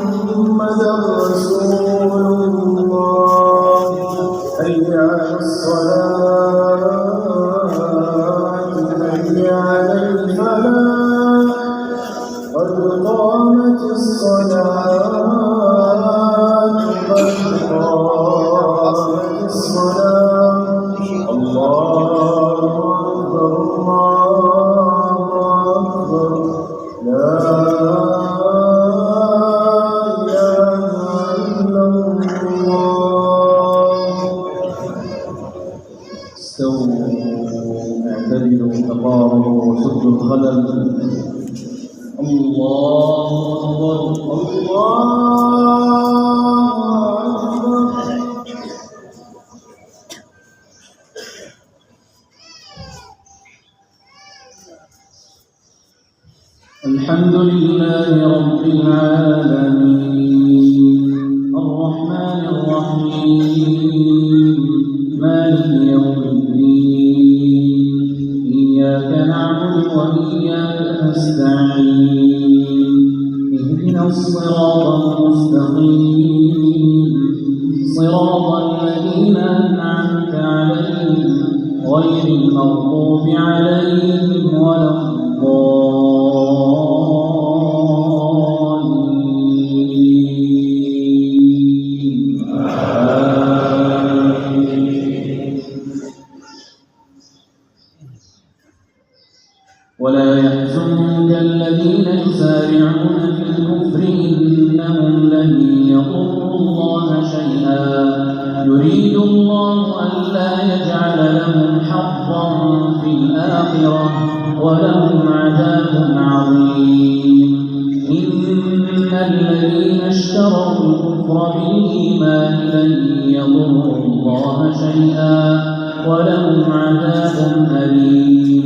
محمدا رسول الله حي على الصلاة حي على الفلاح قد قامت الصلاة قد قامت الصلاة الله أكبر الله أكبر لا إله إلا الله. استووا اعتدلوا تقاربوا وسدوا الخلل. الله أكبر الله أكبر. الحمد لله رب العالمين الرحمن الرحيم مالك يوم الدين إياك نعبد وإياك نستعين اهدنا الصراط المستقيم صراط الذين أنعمت عليهم غير المغضوب عليهم ولا ولا يحزنك الذين يسارعون في الكفر إنهم لن يضروا الله شيئا يريد الله ألا يجعل لهم حظا في الآخرة ولهم عذاب عظيم إن الذين اشتروا الكفر بالإيمان لن يضروا الله شيئا ولهم عذاب أليم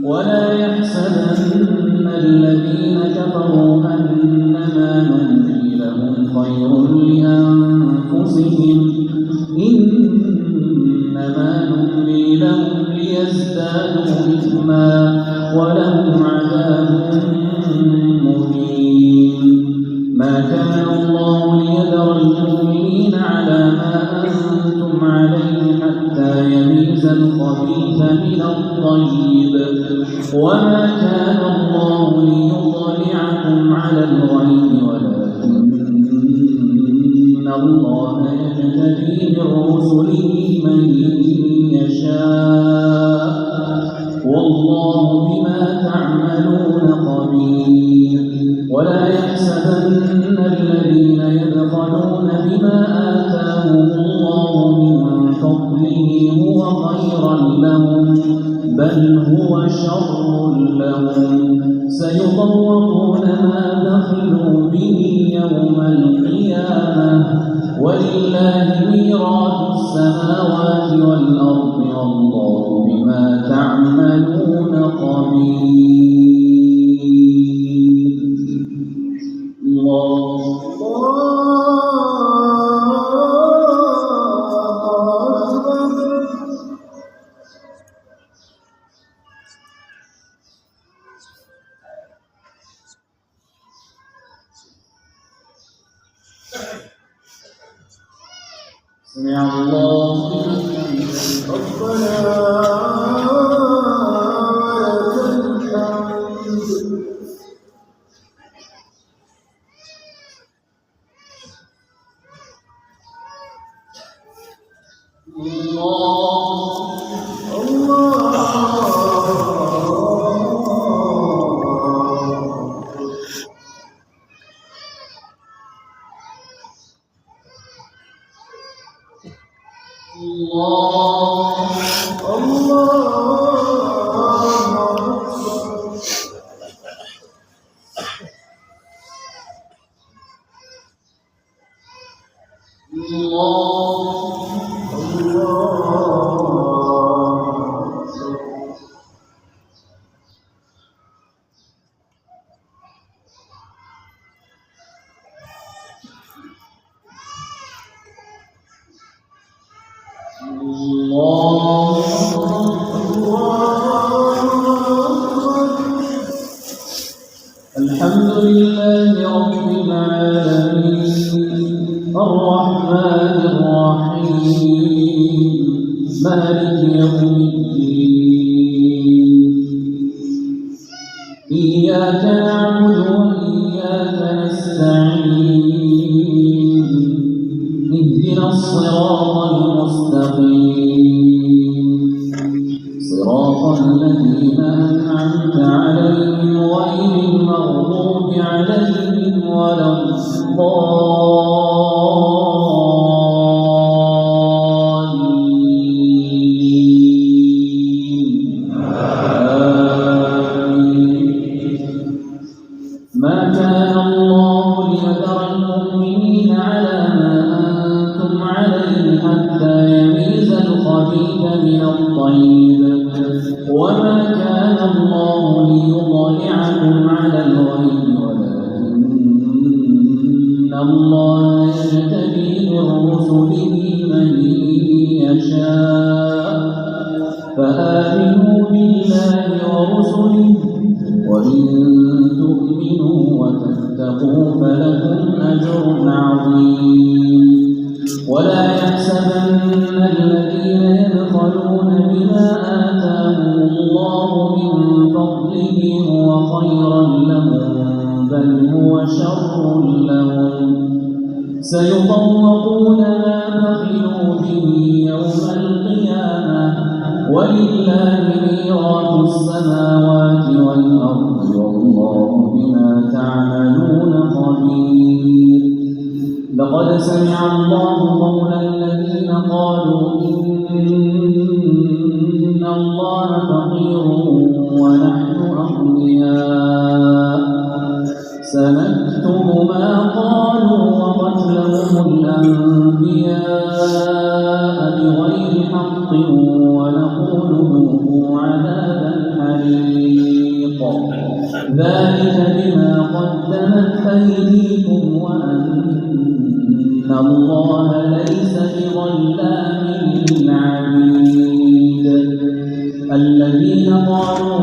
ولا يحسبن الذين كفروا أنما نملي لهم خير لأنفسهم إنما نملي لهم ليزدادوا إثما ولهم عذاب مهين ما كان الله ليذر المؤمنين على ما أنتم عليه حتى يميز الخبيث من الطيب وما كان الله ليطلعكم على الغيب ولكن الله يجتبي من رسله من يشاء والله بما تعملون خبير ولا يحسبن الذين يبخلون بما آتاهم الله من فضله هو خيرا لهم بل هو شر لهم سيطوقون ما بخلوا به يوم القيامة ولله ميراث السماوات والأرض والله بما تعملون خبير. الله سمع الله لمن ربنا ولك الحمد. الحمد لله رب العالمين العالمين الرحمن الرحيم مالك يوم الدين إياك نعبد وإياك نستعين اهدنا الصراط المستقيم صراط الذين أنعمت عليهم غير المغضوب عليهم ولا الضالين آمين. ما كان الله ليذر المؤمنين على ما أنتم عليه حتى يميز الخبيث من الطيب وما كان الله ليطلعكم على الغيب ولكن الله يجتبي من رسله من يشاء فآمنوا بالله ورسله وإن تؤمنوا وتتقوا فلكم أجر عظيم ولا يحسبن الذين يبخلون بما آتاهم الله من فضله هو خيرا لهم بل هو شر لهم سيطوقون ما بخلوا به يوم القيامة ولله ميراث السماوات والأرض والله بما تعملون خبير لقد سمع الله قول الذين قالوا إن الله فقير ونحن أغنياء سنكتب ما قالوا وقتلهم الأنبياء بغير حق ونقول ذوقوا عذاب الحريق ذلك بما قدمت أيديكم وأن الله ليس بظلام للعبيد الذين قالوا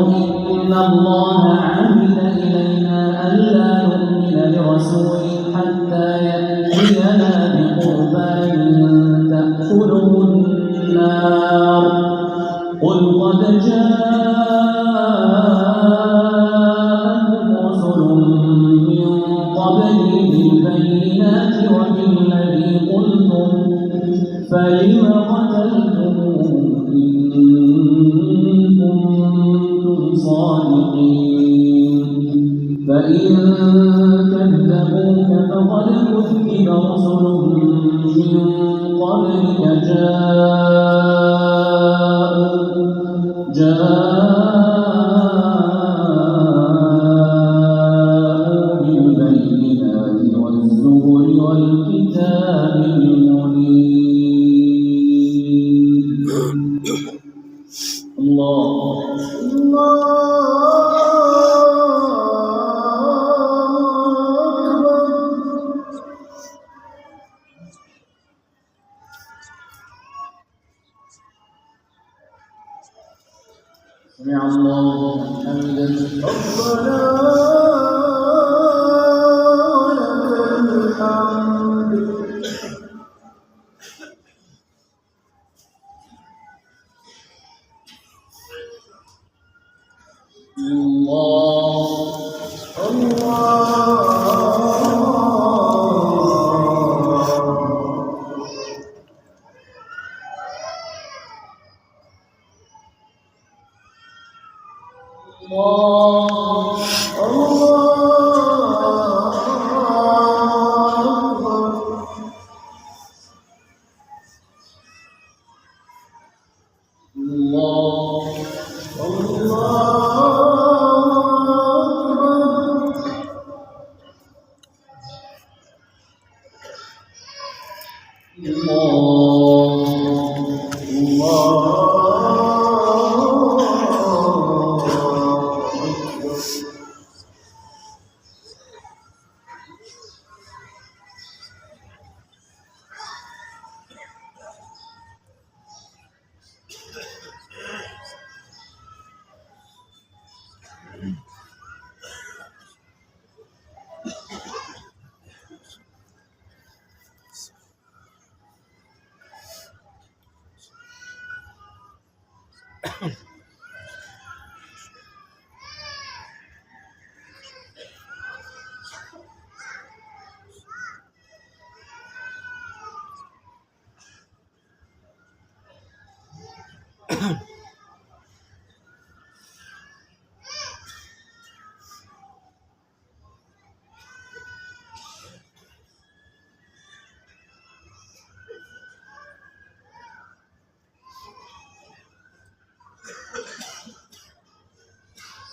إن الله عهد إلينا ألا نؤمن لرسول حتى يأتينا بقربان تأكله النار قل قد جاءكم رسل من قبلي بالبينات وبالذي قلتم فلم قتلتموهم إن كنتم صادقين فإن كذبوك فقد كذب رسل من قبلك جاءوا بالبينات والزبر والكتاب المنير الله سمع الله حمدا ربنا ولك الحمد الله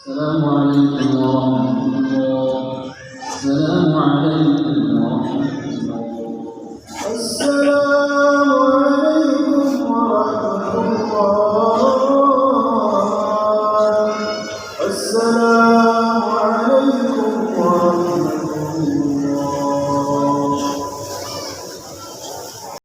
السلام عليكم ورحمة الله. السلام عليكم